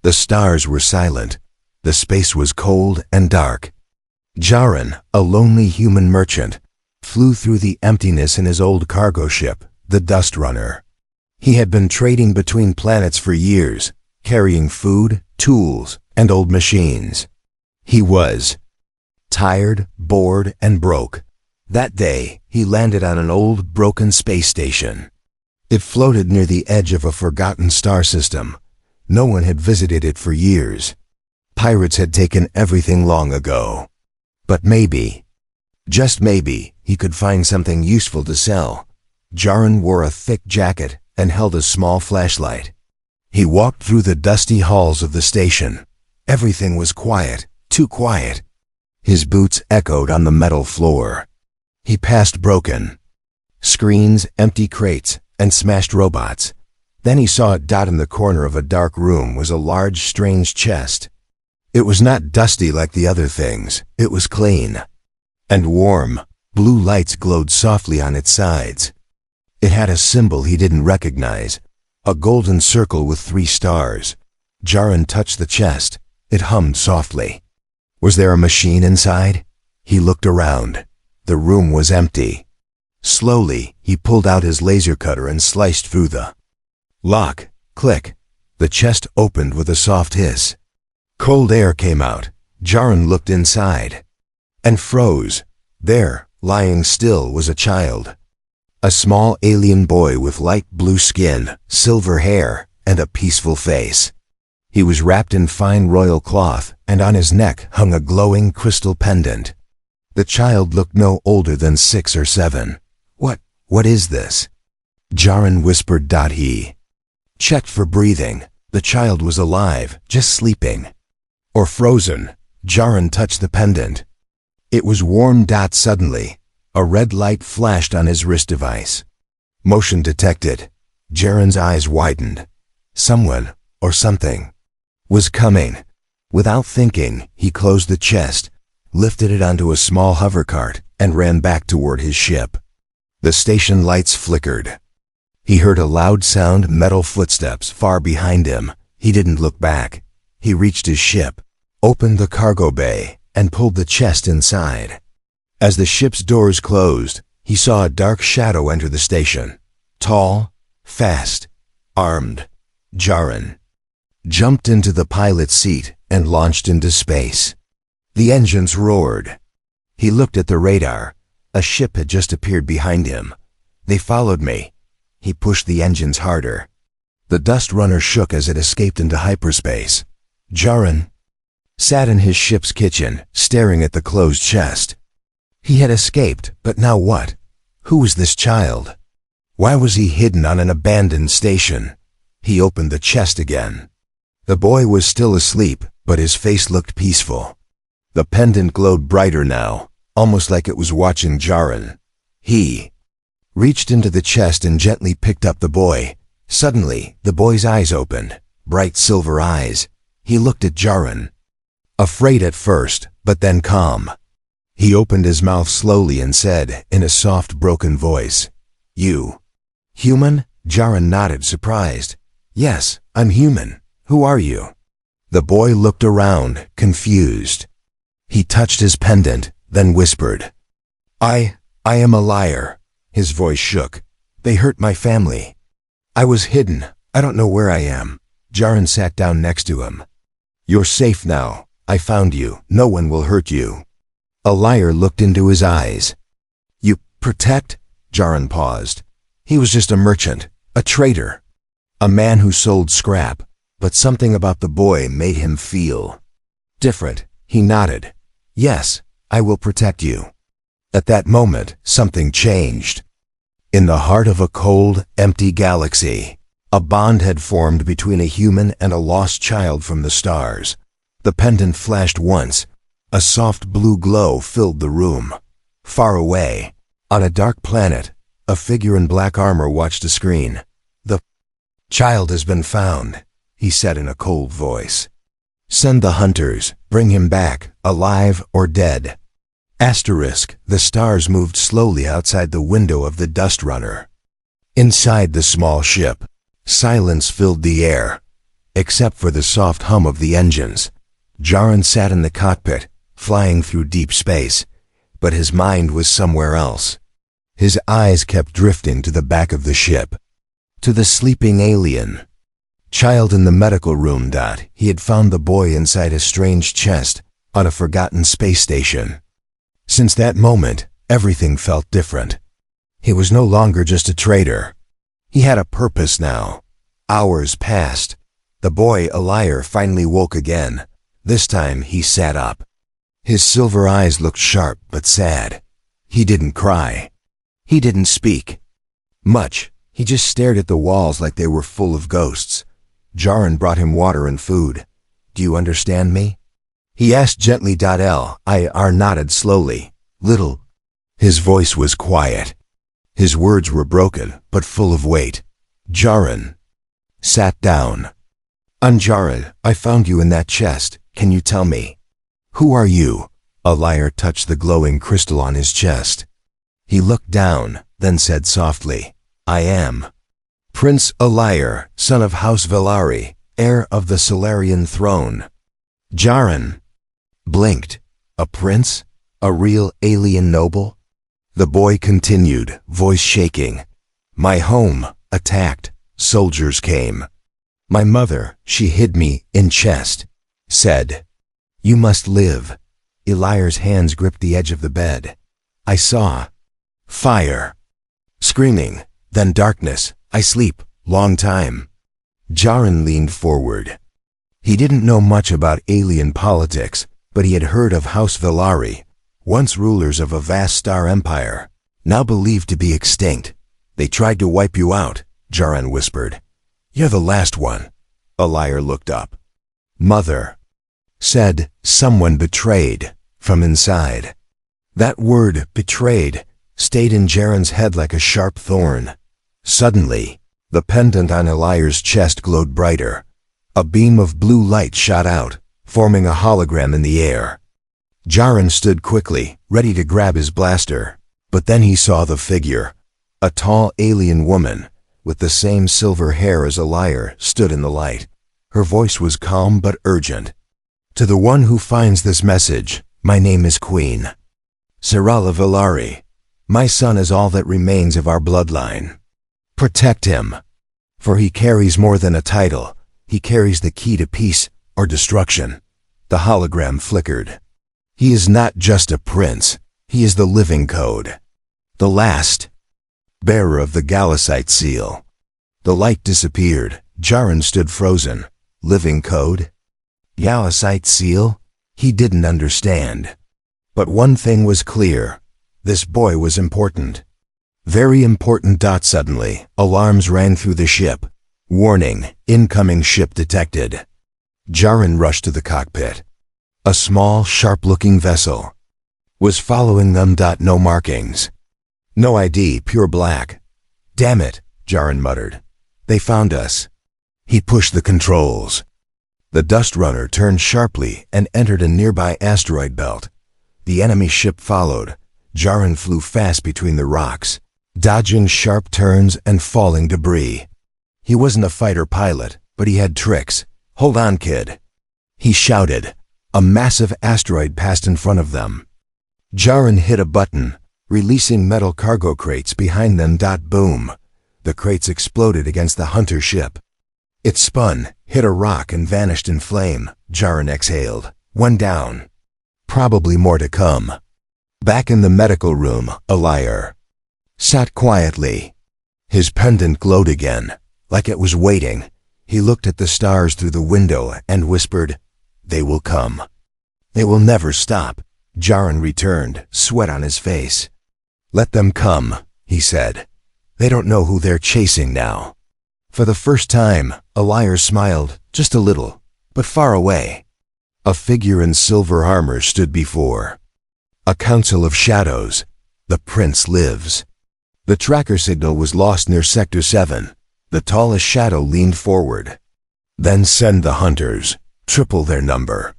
The stars were silent. The space was cold and dark. Jarin, a lonely human merchant, flew through the emptiness in his old cargo ship, the Dust Runner. He had been trading between planets for years, carrying food, tools, and old machines. He was tired, bored, and broke. That day, he landed on an old, broken space station. It floated near the edge of a forgotten star system. No one had visited it for years. Pirates had taken everything long ago. But maybe, just maybe, he could find something useful to sell. Jarin wore a thick jacket and held a small flashlight. He walked through the dusty halls of the station. Everything was quiet, too quiet. His boots echoed on the metal floor. He passed broken screens, empty crates, and smashed robots. Then he saw a dot in the corner of a dark room was a large, strange chest. It was not dusty like the other things. It was clean and warm. Blue lights glowed softly on its sides. It had a symbol he didn't recognize, a golden circle with 3 stars. Jarin touched the chest. It hummed softly. Was there a machine inside? He looked around. The room was empty. Slowly, he pulled out his laser cutter and sliced through the lock. Click. The chest opened with a soft hiss. Cold air came out. Jarin looked inside and froze. There, lying still, was a child. A small alien boy with light blue skin, silver hair, and a peaceful face. He was wrapped in fine royal cloth, and on his neck hung a glowing crystal pendant. The child looked no older than 6 or 7. What is this? Jarin whispered. He checked for breathing. The child was alive, just sleeping. Or frozen. Jarin touched the pendant. It was warm. Suddenly, a red light flashed on his wrist device. Motion detected. Jarin's eyes widened. Someone, or something, was coming. Without thinking, he closed the chest, lifted it onto a small hover cart, and ran back toward his ship. The station lights flickered. He heard a loud sound, metal footsteps far behind him. He didn't look back. He reached his ship, opened the cargo bay, and pulled the chest inside. As the ship's doors closed, he saw a dark shadow enter the station. Tall, fast, armed. Jarin jumped into the pilot's seat and launched into space. The engines roared. He looked at the radar. A ship had just appeared behind him. They followed me. He pushed the engines harder. The Dust Runner shook as it escaped into hyperspace. Jarin sat in his ship's kitchen, staring at the closed chest. He had escaped, but now what? Who was this child? Why was he hidden on an abandoned station? He opened the chest again. The boy was still asleep, but his face looked peaceful. The pendant glowed brighter now, almost like it was watching Jarin. He reached into the chest and gently picked up the boy. Suddenly, the boy's eyes opened, bright silver eyes. He looked at Jarin, afraid at first, but then calm. He opened his mouth slowly and said, in a soft, broken voice, "You human?" Jarin nodded, surprised. "Yes, I'm human. Who are you?" The boy looked around, confused. He touched his pendant, then whispered, I am a liar." His voice shook. "They hurt my family. I was hidden. I don't know where I am." Jarin sat down next to him. "You're safe now. I found you. No one will hurt you." A liar looked into his eyes. "You protect?" Jarin paused. He was just a merchant, a trader, a man who sold scrap, but something about the boy made him feel different. He nodded. "Yes, I will protect you." At that moment, something changed. In the heart of a cold, empty galaxy, a bond had formed between a human and a lost child from the stars. The pendant flashed once. A soft blue glow filled the room. Far away, on a dark planet, a figure in black armor watched a screen. "The child has been found," he said in a cold voice. "Send the hunters. Bring him back, alive or dead." Asterisk, the stars moved slowly outside the window of the Dust Runner. Inside the small ship, silence filled the air. except for the soft hum of the engines. Jaren sat in the cockpit, flying through deep space, but his mind was somewhere else. His eyes kept drifting to the back of the ship, to the sleeping alien. Child in the medical room. He had found the boy inside a strange chest on a forgotten space station. Since that moment, everything felt different. He was no longer just a trader. He had a purpose now. Hours passed. The boy, Alayar, finally woke again. This time he sat up. His silver eyes looked sharp but sad. He didn't cry. He didn't speak much. He just stared at the walls like they were full of ghosts. Jaren brought him water and food. "Do you understand me?" he asked gently. Alayar nodded slowly. "Little." His voice was quiet. His words were broken, but full of weight. Jaren sat down. "Anjaren, I found you in that chest. Can you tell me? Who are you?" Alayar touched the glowing crystal on his chest. He looked down, then said softly, "I am Prince Alayar, son of House Velari, heir of the Solarian throne." Jaren blinked. A prince? A real alien noble? The boy continued, voice shaking. "My home attacked. Soldiers came. My mother, she hid me in chest. Said, 'You must live.'" Alayar's hands gripped the edge of the bed. "I saw fire, screaming, then darkness. I sleep, long time." Jaren leaned forward. He didn't know much about alien politics, but he had heard of House Velari, once rulers of a vast star empire, now believed to be extinct. "They tried to wipe you out," Jaren whispered. "You're the last one." Alayar looked up. "Mother," said someone betrayed from inside. That word, betrayed, stayed in Jaren's head like a sharp thorn. Suddenly, the pendant on Alayar's chest glowed brighter. A beam of blue light shot out, forming a hologram in the air. Jaren stood quickly, ready to grab his blaster, but then he saw the figure. A tall alien woman, with the same silver hair as Alayar, stood in the light. Her voice was calm but urgent. "To the one who finds this message, my name is Queen Sarala Velari. My son is all that remains of our bloodline. Protect him, for he carries more than a title. He carries the key to peace or destruction." The hologram flickered. "He is not just a prince. He is the living code. The last bearer of the Galasite seal." The light disappeared. Jaren stood frozen. Living code? Galasite seal? He didn't understand. But one thing was clear. This boy was important. Very important. Suddenly, alarms rang through the ship. "Warning, incoming ship detected." Jaren rushed to the cockpit. A small, sharp-looking vessel was following them. No markings. No ID, pure black. "Damn it," Jaren muttered. "They found us." He pushed the controls. The Dust Runner turned sharply and entered a nearby asteroid belt. The enemy ship followed. Jaren flew fast between the rocks, dodging sharp turns and falling debris. He wasn't a fighter pilot, but he had tricks. "Hold on, kid," he shouted. A massive asteroid passed in front of them. Jaren hit a button, releasing metal cargo crates behind them. Boom. The crates exploded against the hunter ship. It spun, hit a rock and vanished in flame. Jaren exhaled. One down. Probably more to come. Back in the medical room, Alayar sat quietly. His pendant glowed again, like it was waiting. He looked at the stars through the window and whispered, "They will come. They will never stop." Jaren returned, sweat on his face. "Let them come," he said. "They don't know who they're chasing now." For the first time, Alayar smiled, just a little, but far away. A figure in silver armor stood before. "A council of shadows. The prince lives." The tracker signal was lost near Sector 7. The tallest shadow leaned forward. "Then send the hunters. Triple their number.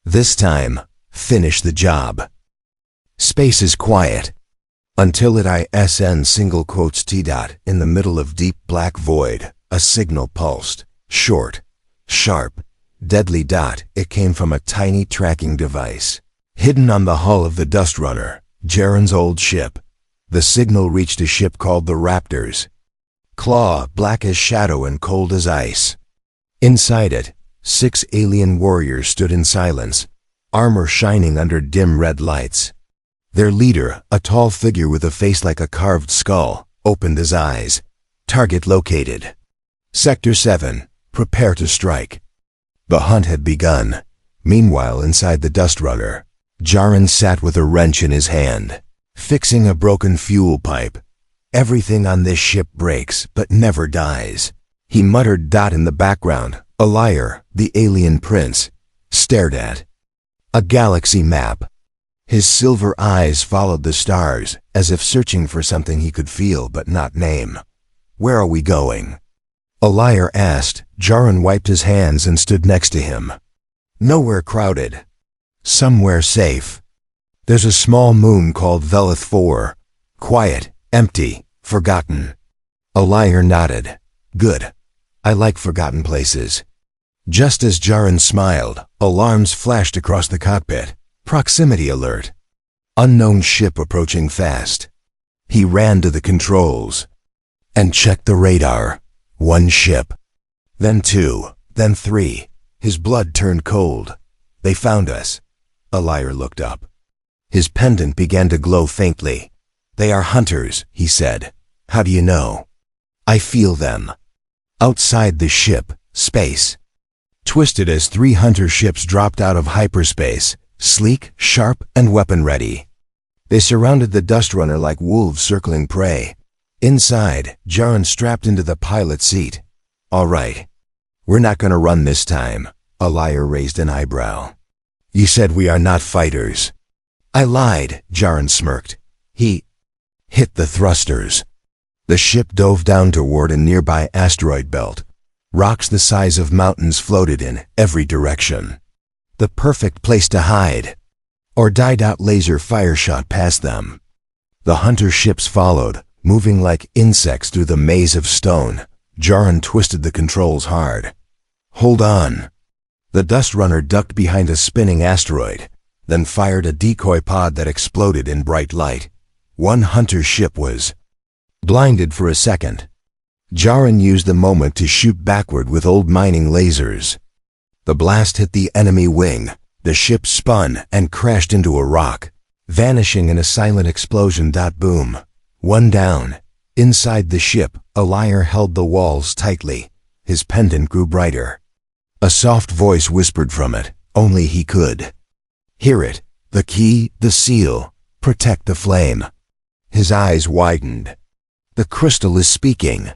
This time, finish the job." Space is quiet. Until it ISN single quotes T. In the middle of deep black void, a signal pulsed. Short, Sharp, deadly dot, it came from a tiny tracking device. Hidden on the hull of the Dust Runner, Jaren's old ship. The signal reached a ship called the Raptors. Claw, black as shadow and cold as ice. Inside it, 6 alien warriors stood in silence, armor shining under dim red lights. Their leader, a tall figure with a face like a carved skull, opened his eyes. Target located. Sector 7, prepare to strike. The hunt had begun. Meanwhile, inside the Dust Runner, Jaren sat with a wrench in his hand, fixing a broken fuel pipe. Everything on this ship breaks, but never dies. He muttered. In the background, a liar, the alien prince, stared at a galaxy map. His silver eyes followed the stars, as if searching for something he could feel but not name. Where are we going? A liar asked. Jaren wiped his hands and stood next to him. Nowhere crowded. Somewhere safe. There's a small moon called Velith 4. Quiet, empty, forgotten. A liar nodded. Good. I like forgotten places. Just as Jaren smiled, alarms flashed across the cockpit. Proximity alert. Unknown ship approaching fast. He ran to the controls and checked the radar. 1 ship. Then 2. Then 3. His blood turned cold. They found us. A liar looked up. His pendant began to glow faintly. They are hunters, he said. How do you know? I feel them. Outside the ship, space. Twisted as 3 hunter ships dropped out of hyperspace, sleek, sharp, and weapon-ready. They surrounded the Dust Runner like wolves circling prey. Inside, Jaren strapped into the pilot's seat. All right. We're not gonna run this time. A liar raised an eyebrow. You said we are not fighters. I lied, Jaren smirked. He hit the thrusters. The ship dove down toward a nearby asteroid belt. Rocks the size of mountains floated in every direction. The perfect place to hide. Or dyed-out laser fire shot past them. The hunter ships followed, moving like insects through the maze of stone. Jaren twisted the controls hard. Hold on. The Dust Runner ducked behind a spinning asteroid, then fired a decoy pod that exploded in bright light. 1 hunter ship was blinded for a second. Jaren used the moment to shoot backward with old mining lasers. The blast hit the enemy wing. The ship spun and crashed into a rock, vanishing in a silent explosion. Boom. 1 down. Inside the ship, a liar held the walls tightly. His pendant grew brighter. A soft voice whispered from it. Only he could hear it. The key, the seal. Protect the flame. His eyes widened. The crystal is speaking.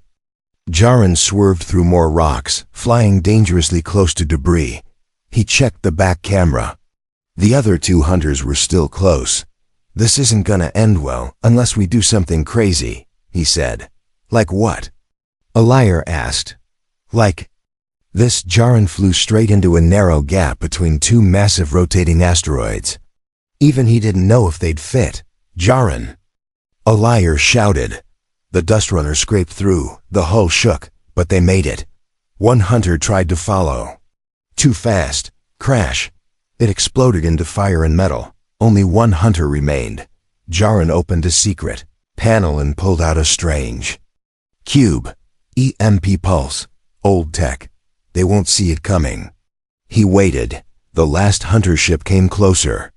Jaren swerved through more rocks, flying dangerously close to debris. He checked the back camera. The other 2 hunters were still close. This isn't gonna end well unless we do something crazy, he said. Like what? A liar asked. Like this. Jaren flew straight into a narrow gap between 2 massive rotating asteroids. Even he didn't know if they'd fit. Jaren! A liar shouted. The Dust Runner scraped through. The hull shook, but they made it. 1 hunter tried to follow. Too fast. Crash. It exploded into fire and metal. Only 1 hunter remained. Jaren opened a secret panel and pulled out a strange cube. EMP pulse. Old tech. They won't see it coming. He waited. The last hunter ship came closer.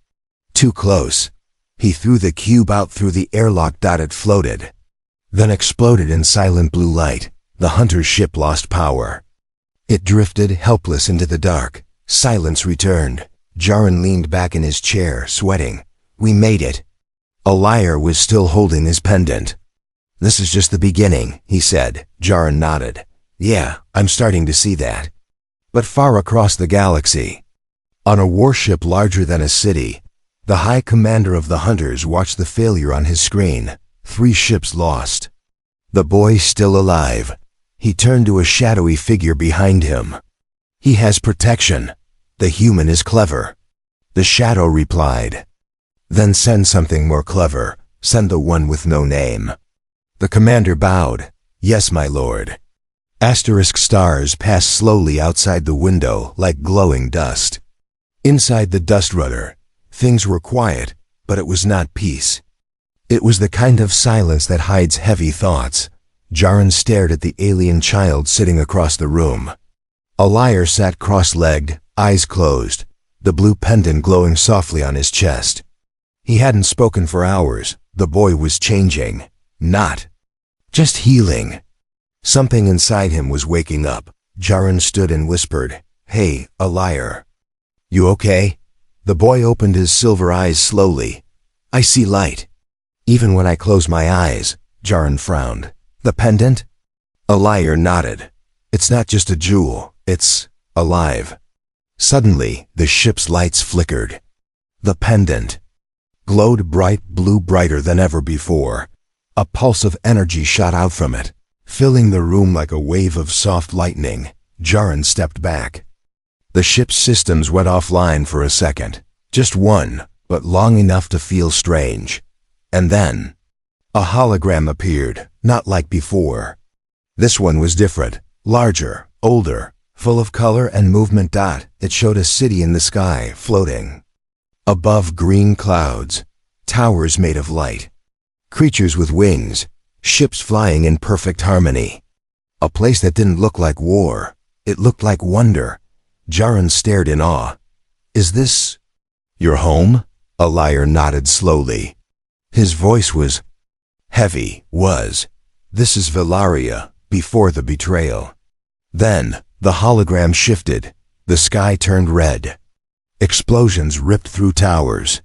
Too close. He threw the cube out through the airlock. It floated, then exploded in silent blue light. The hunter ship lost power. It drifted helpless into the dark. Silence returned. Jaren leaned back in his chair, sweating. We made it. A liar was still holding his pendant. This is just the beginning, he said. Jaren nodded. Yeah, I'm starting to see that. But far across the galaxy, on a warship larger than a city, the high commander of the hunters watched the failure on his screen. 3 ships lost. The boy still alive. He turned to a shadowy figure behind him. He has protection. The human is clever. The shadow replied. Then send something more clever. Send the one with no name. The commander bowed. Yes, my lord. Asterisk stars passed slowly outside the window like glowing dust. Inside the dust rudder, things were quiet, but it was not peace. It was the kind of silence that hides heavy thoughts. Jaren stared at the alien child sitting across the room. Alayr sat cross-legged, eyes closed, the blue pendant glowing softly on his chest. He hadn't spoken for hours. The boy was changing. Not just healing. Something inside him was waking up. Jaren stood and whispered, "Hey, Alayr. You okay?" The boy opened his silver eyes slowly. "I see light. Even when I close my eyes." Jaren frowned. "The pendant?" Alayr nodded. "It's not just a jewel. It's alive." Suddenly, the ship's lights flickered. The pendant glowed bright blue, brighter than ever before. A pulse of energy shot out from it, filling the room like a wave of soft lightning. Jaren stepped back. The ship's systems went offline for a second. Just one, but long enough to feel strange. And then, a hologram appeared, not like before. This one was different, larger, older, full of color and movement. It showed a city in the sky, floating above green clouds, towers made of light, creatures with wings, ships flying in perfect harmony. A place that didn't look like war. It looked like wonder. Jaren stared in awe. "Is this your home?" Alayr nodded slowly. His voice was heavy. This is Velaria, before the betrayal." Then, the hologram shifted. The sky turned red. Explosions ripped through towers.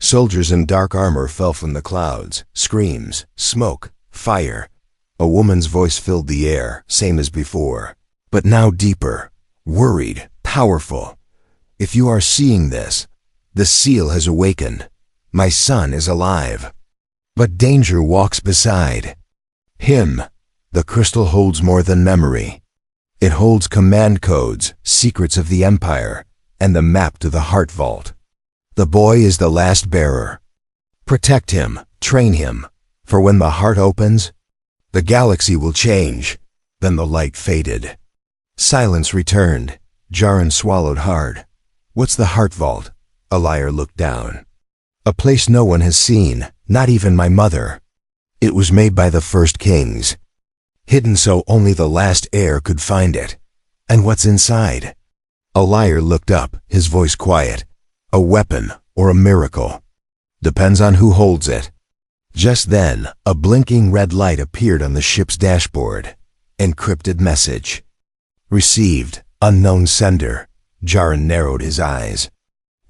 Soldiers in dark armor fell from the clouds. Screams, smoke, fire. A woman's voice filled the air, same as before, but now deeper, worried, powerful. "If you are seeing this, the seal has awakened. My son is alive. But danger walks beside him. The crystal holds more than memory. It holds command codes, secrets of the Empire, and the map to the Heart Vault. The boy is the last bearer. Protect him, train him, for when the heart opens, the galaxy will change." Then the light faded. Silence returned. Jaren swallowed hard. "What's the Heart Vault?" Alayr looked down. "A place no one has seen, not even my mother. It was made by the first kings, hidden so only the last heir could find it." "And what's inside?" Alayr looked up, his voice quiet. "A weapon or a miracle. Depends on who holds it." Just then, a blinking red light appeared on the ship's dashboard. Encrypted message. "Received, unknown sender." Jaren narrowed his eyes.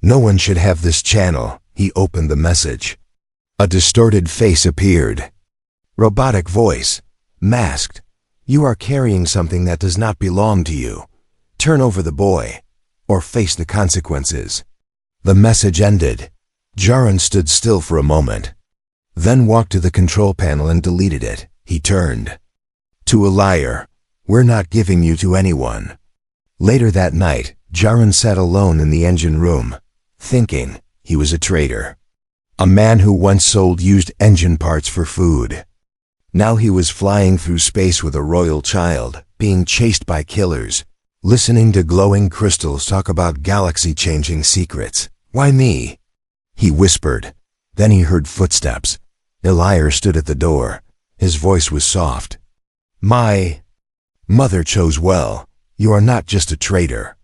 "No one should have this channel." He opened the message. A distorted face appeared. Robotic voice. Masked. "You are carrying something that does not belong to you. Turn over the boy, or face the consequences." The message ended. Jaren stood still for a moment, then walked to the control panel and deleted it. He turned to Alayr. "We're not giving you to anyone." Later that night, Jaren sat alone in the engine room, thinking. He was a traitor. A man who once sold used engine parts for food. Now he was flying through space with a royal child, being chased by killers, listening to glowing crystals talk about galaxy-changing secrets. "Why me?" he whispered. Then he heard footsteps. Alayr stood at the door. His voice was soft. "My mother chose well. You are not just a traitor."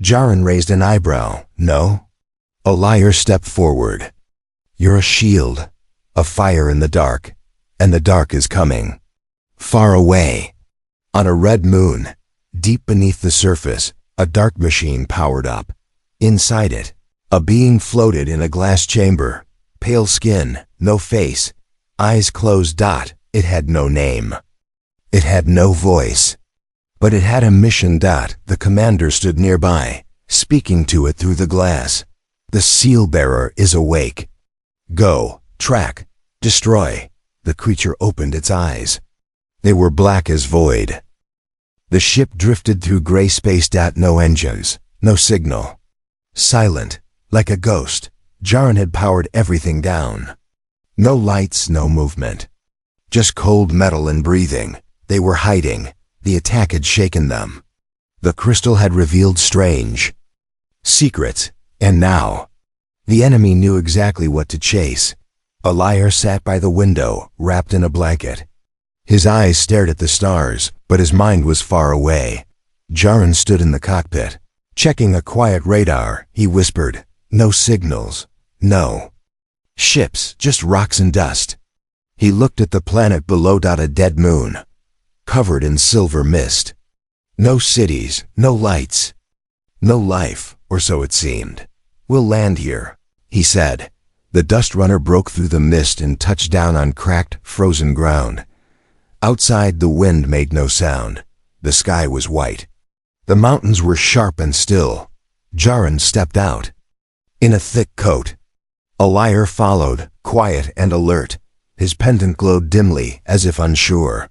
Jaren raised an eyebrow. "No?" Alayr stepped forward. "You're a shield, a fire in the dark, and the dark is coming." Far away, on a red moon, deep beneath the surface, a dark machine powered up. Inside it, a being floated in a glass chamber. Pale skin, no face, eyes closed. It had no name. It had no voice. But it had a mission. The commander stood nearby, speaking to it through the glass. "The seal bearer is awake. Go, track, destroy." The creature opened its eyes. They were black as void. The ship drifted through gray space. No engines, no signal. Silent, like a ghost. Jaren had powered everything down. No lights, no movement. Just cold metal and breathing. They were hiding. The attack had shaken them. The crystal had revealed strange secrets, and now the enemy knew exactly what to chase. Alayr sat by the window, wrapped in a blanket. His eyes stared at the stars, but his mind was far away. Jaren stood in the cockpit. Checking a quiet radar, he whispered, "No signals. No ships, just rocks and dust." He looked at the planet below. A dead moon, covered in silver mist. No cities, no lights, no life, or so it seemed. "We'll land here," he said. The dust runner broke through the mist and touched down on cracked, frozen ground. Outside, the wind made no sound. The sky was white. The mountains were sharp and still. Jaren stepped out. In a thick coat. Alayr followed, quiet and alert. His pendant glowed dimly, as if unsure.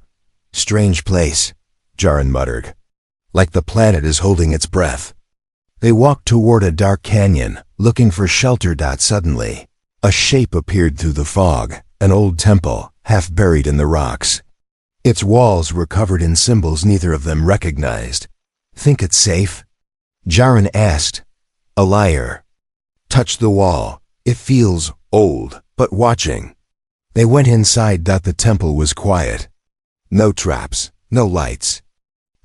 "Strange place," Jaren muttered. "Like the planet is holding its breath." They walked toward a dark canyon, looking for shelter. Suddenly, a shape appeared through the fog, an old temple, half buried in the rocks. Its walls were covered in symbols neither of them recognized. "Think it's safe?" Jaren asked. Alayr touched the wall. "It feels old, but watching." They went inside. The temple was quiet. No traps, no lights.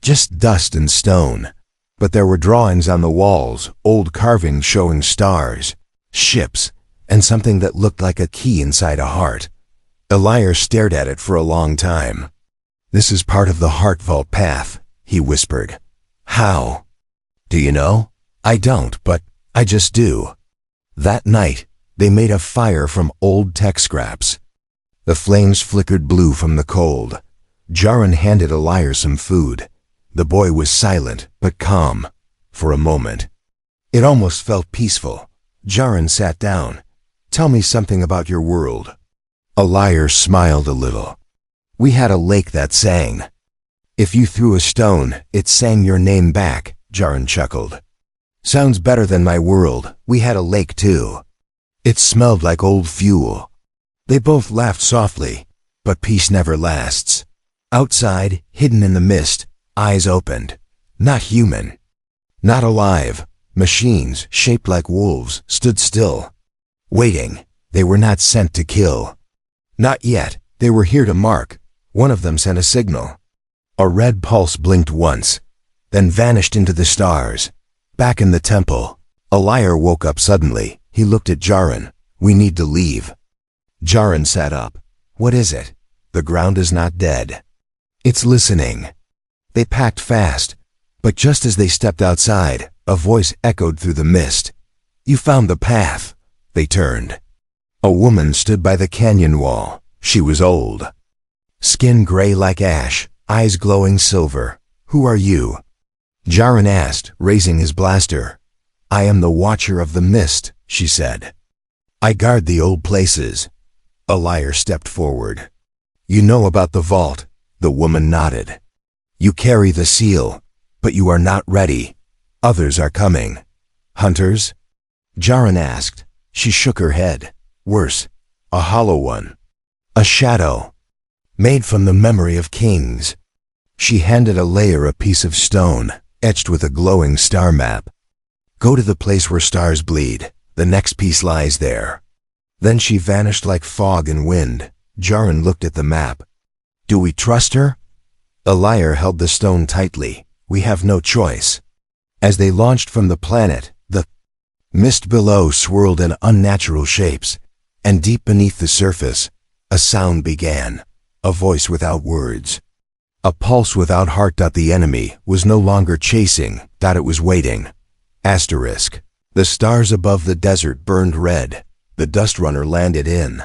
Just dust and stone. But there were drawings on the walls, old carvings showing stars, ships, and something that looked like a key inside a heart. Alayr stared at it for a long time. "This is part of the Heart Vault path," he whispered. "How?" "Do you know?" "I don't, but I just do." That night, they made a fire from old tech scraps. The flames flickered blue from the cold. Jaren handed Alayr some food. The boy was silent, but calm, for a moment. It almost felt peaceful. Jaren sat down. "Tell me something about your world." Alayr smiled a little. "We had a lake that sang. If you threw a stone, it sang your name back," Jaren chuckled. "Sounds better than my world. We had a lake too. It smelled like old fuel." They both laughed softly, but peace never lasts. Outside, hidden in the mist, eyes opened. Not human. Not alive. Machines, shaped like wolves, stood still. Waiting. They were not sent to kill. Not yet. They were here to mark. One of them sent a signal. A red pulse blinked once, then vanished into the stars. Back in the temple, Alayr woke up suddenly. He looked at Jaren. "We need to leave." Jaren sat up. "What is it?" "The ground is not dead. It's listening." They packed fast, but just as they stepped outside, a voice echoed through the mist. "You found the path." They turned. A woman stood by the canyon wall. She was old. Skin gray like ash, eyes glowing silver. "Who are you?" Jaren asked, raising his blaster. "I am the Watcher of the Mist," she said. "I guard the old places." Alayr stepped forward. "You know about the vault?" The woman nodded. "You carry the seal, but you are not ready. Others are coming." "Hunters?" Jaren asked. She shook her head. "Worse, a hollow one. A shadow, made from the memory of kings." She handed Alayr a piece of stone, etched with a glowing star map. "Go to the place where stars bleed. The next piece lies there." Then she vanished like fog and wind. Jaren looked at the map. "Do we trust her?" Alayr held the stone tightly. "We have no choice." As they launched from the planet, the mist below swirled in unnatural shapes, and deep beneath the surface, a sound began, a voice without words. A pulse without heart. The enemy was no longer chasing, it was waiting. Asterisk. The stars above the desert burned red. The dust runner landed in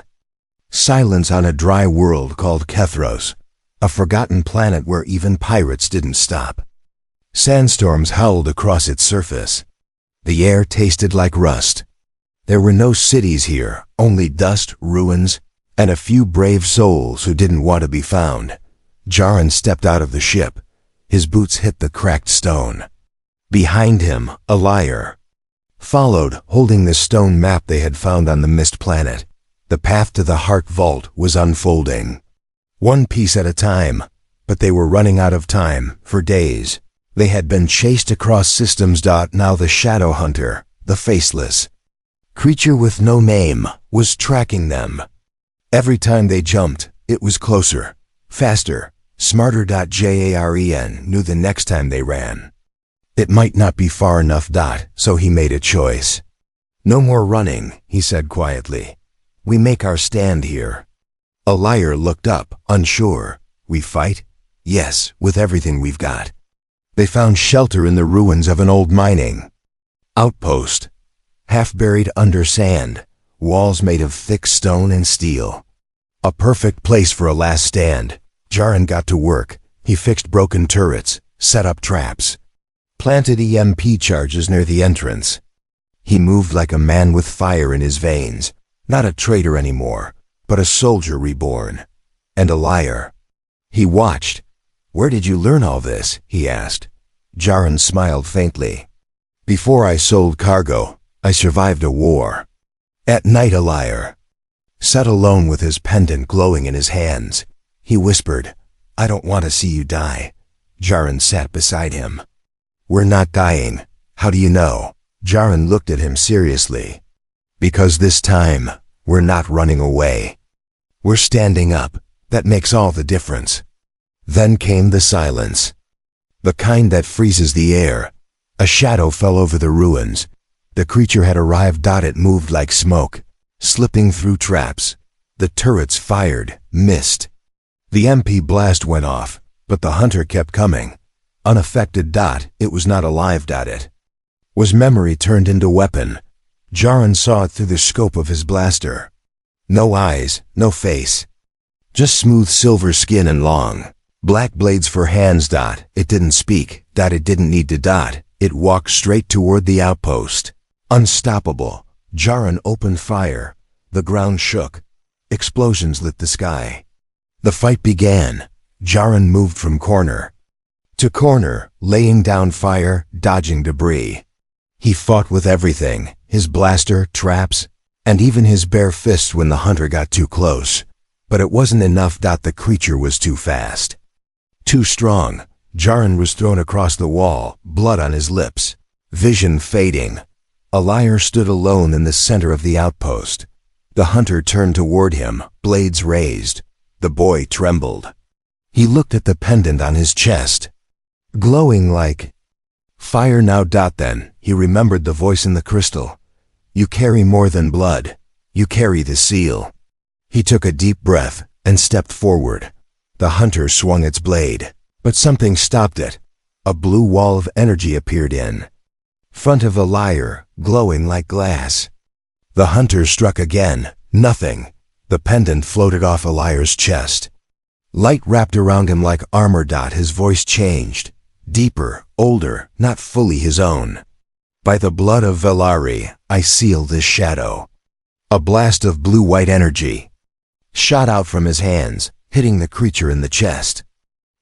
silence on a dry world called Kethros, a forgotten planet where even pirates didn't stop. Sandstorms howled across its surface. The air tasted like rust. There were no cities here, only dust, ruins, and a few brave souls who didn't want to be found. Jaren stepped out of the ship. His boots hit the cracked stone. Behind him, Alayr followed, holding the stone map they had found on the mist planet. The path to the Heart Vault was unfolding. One piece at a time, but they were running out of time, for days. They had been chased across systems. Now the Shadow Hunter, the faceless creature with no name, was tracking them. Every time they jumped, it was closer, faster, smarter. Jaren knew the next time they ran, it might not be far enough. So he made a choice. No more running, he said quietly. We make our stand here. Alayar looked up, unsure. We fight? Yes, with everything we've got. They found shelter in the ruins of an old mining outpost, half buried under sand, walls made of thick stone and steel. A perfect place for a last stand. Jaren got to work. He fixed broken turrets, set up traps, planted EMP charges near the entrance. He moved like a man with fire in his veins, not a traitor anymore, but a soldier reborn, and Alayar. He watched. Where did you learn all this? He asked. Jaren smiled faintly. Before I sold cargo, I survived a war. At night, Alayar sat alone with his pendant glowing in his hands. He whispered, I don't want to see you die. Jaren sat beside him. We're not dying. How do you know? Jaren looked at him seriously. Because this time, we're not running away. We're standing up. That makes all the difference. Then came the silence. The kind that freezes the air. A shadow fell over the ruins. The creature had arrived. It moved like smoke, slipping through traps. The turrets fired, missed. The MP blast went off, but the hunter kept coming. Unaffected. It was not alive. It was memory turned into weapon. Jaren saw it through the scope of his blaster. No eyes, no face. Just smooth silver skin and long black blades for hands. It didn't speak. It didn't need to. It walked straight toward the outpost. Unstoppable. Jaren opened fire. The ground shook. Explosions lit the sky. The fight began. Jaren moved from corner to corner, laying down fire, dodging debris. He fought with everything, his blaster, traps, and even his bare fists when the hunter got too close. But it wasn't enough. The creature was too fast, too strong. Jaren was thrown across the wall, blood on his lips, vision fading. Alayar stood alone in the center of the outpost. The hunter turned toward him, blades raised. The boy trembled. He looked at the pendant on his chest, glowing like fire. Now. Then he remembered the voice in the crystal. You carry more than blood. You carry the seal. He took a deep breath and stepped forward. The hunter swung its blade, but something stopped it. A blue wall of energy appeared in front of Alayar, glowing like glass. The hunter struck again. Nothing. The pendant floated off Alayar's chest. Light wrapped around him like armor. His voice changed. Deeper, older, not fully his own. By the blood of Velari, I seal this shadow. A blast of blue-white energy shot out from his hands, hitting the creature in the chest.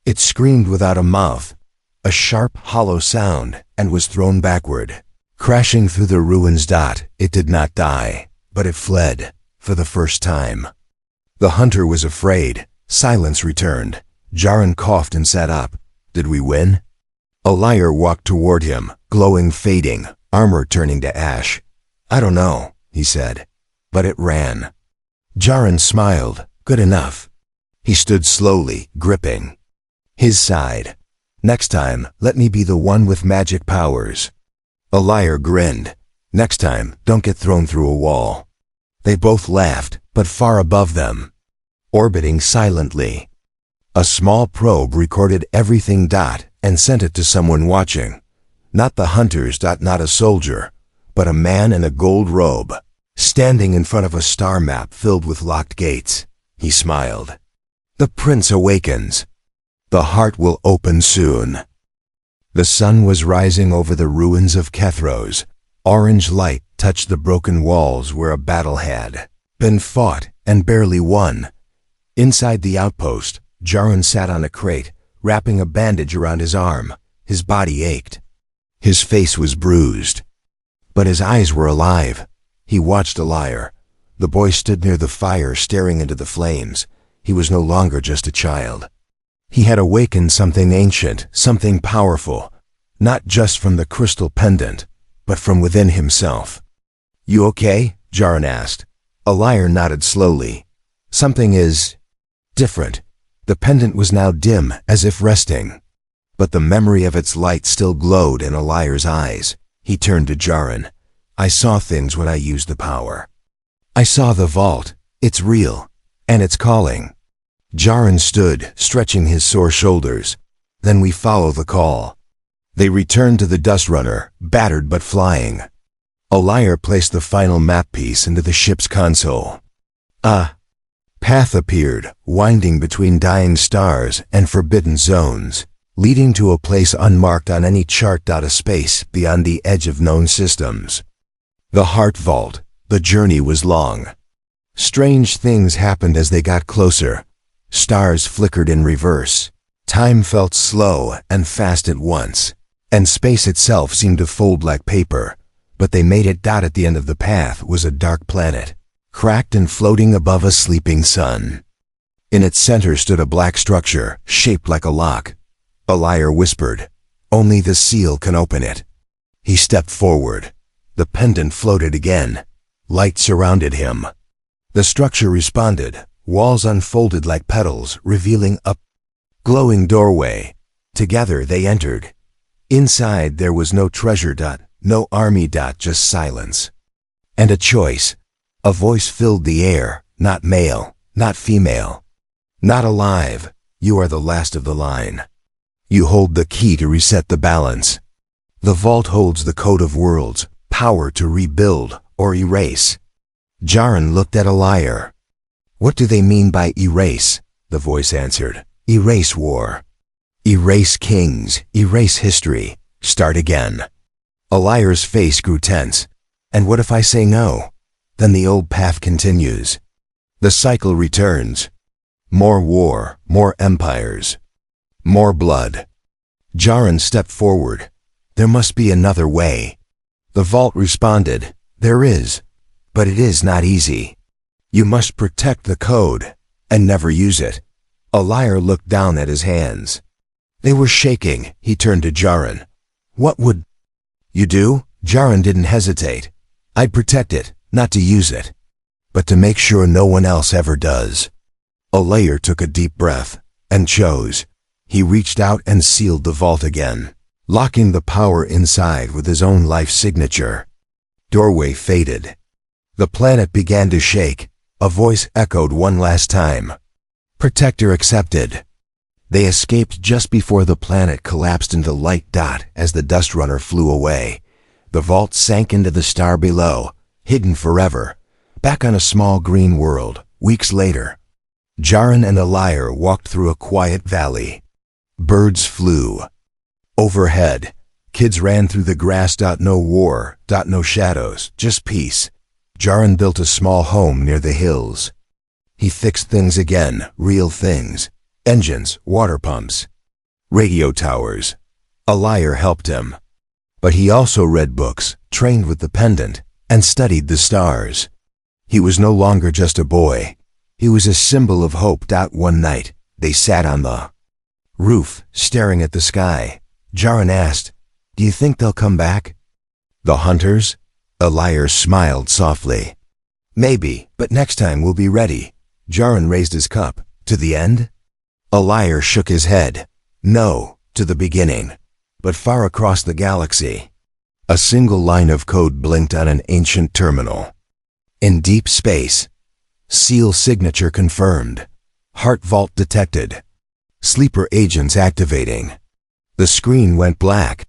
It screamed without a mouth, a sharp, hollow sound, and was thrown backward, crashing through the ruins. It did not die, but it fled, for the first time. The hunter was afraid. Silence returned. Jaren coughed and sat up. Did we win? Alayar walked toward him, glowing, fading, armor turning to ash. I don't know, he said, but it ran. Jaren smiled. Good enough. He stood slowly, gripping his side. Next time, let me be the one with magic powers. Alayar grinned. Next time, don't get thrown through a wall. They both laughed, but far above them, orbiting silently. A small probe recorded everything. And sent it to someone watching. Not the hunters. Not a soldier, but a man in a gold robe, standing in front of a star map filled with locked gates. He smiled. The prince awakens. The heart will open soon. The sun was rising over the ruins of Kethros. Orange light touched the broken walls where a battle had been fought and barely won. Inside the outpost, Jaren sat on a crate, wrapping a bandage around his arm. His body ached. His face was bruised, but his eyes were alive. He watched Alayar. The boy stood near the fire, staring into the flames. He was no longer just a child. He had awakened something ancient, something powerful, not just from the crystal pendant, but from within himself. "You okay?" Jaren asked. Alayar nodded slowly. "Something is different." The pendant was now dim, as if resting. But the memory of its light still glowed in Alayar's eyes. He turned to Jaren. "I saw things when I used the power. I saw the vault. It's real. And it's calling." Jaren stood, stretching his sore shoulders. "Then we follow the call." They returned to the Dust Runner, battered but flying. Alayar placed the final map piece into the ship's console. A path appeared, winding between dying stars and forbidden zones, leading to a place unmarked on any chart. A space beyond the edge of known systems. The Heart Vault. The journey was long. Strange things happened as they got closer. Stars flickered in reverse. Time felt slow and fast at once, and space itself seemed to fold like paper. But they made it. At the end of the path was a dark planet, cracked and floating above a sleeping sun. In its center stood a black structure, shaped like a lock. Alayar whispered, "Only the seal can open it." He stepped forward. The pendant floated again. Light surrounded him. The structure responded. Walls unfolded like petals, revealing a glowing doorway. Together they entered. Inside there was no treasure. No army. Just silence. And a choice. A voice filled the air. Not male, not female, not alive. "You are the last of the line. You hold the key to reset the balance. The vault holds the code of worlds, power to rebuild or erase." Jaren looked at Alayar. "What do they mean by erase?" The voice answered. "Erase war. Erase kings. Erase history. Start again." Alayar's face grew tense. "And what if I say no? Then the old path continues. The cycle returns. More war, more empires, more blood." Jaren stepped forward. "There must be another way." The vault responded, "There is, but it is not easy. You must protect the code and never use it." Alayar looked down at his hands. They were shaking. He turned to Jaren. "What would you do?" Jaren didn't hesitate. "I'd protect it, not to use it, but to make sure no one else ever does." Alayar took a deep breath and chose. He reached out and sealed the vault again, locking the power inside with his own life signature. Doorway faded. The planet began to shake. A voice echoed one last time. "Protector accepted." They escaped just before the planet collapsed into light. As the Dust Runner flew away, the vault sank into the star below, hidden forever. Back on a small green world, weeks later, Jaren and Alayar walked through a quiet valley. Birds flew. Overhead, kids ran through the grass. No war, no shadows, just peace. Jaren built a small home near the hills. He fixed things again, real things. Engines, water pumps, radio towers. Alayar helped him. But he also read books, trained with the pendant, and studied the stars. He was no longer just a boy. He was a symbol of hope. One night, they sat on the roof, staring at the sky. Jaren asked, "Do you think they'll come back?" "The hunters?" Alayar smiled softly. "Maybe, but next time we'll be ready." Jaren raised his cup. "To the end?" Alayar shook his head. "No, to the beginning, but far across the galaxy." A single line of code blinked on an ancient terminal. "In deep space. Seal signature confirmed. Heart Vault detected. Sleeper agents activating." The screen went black.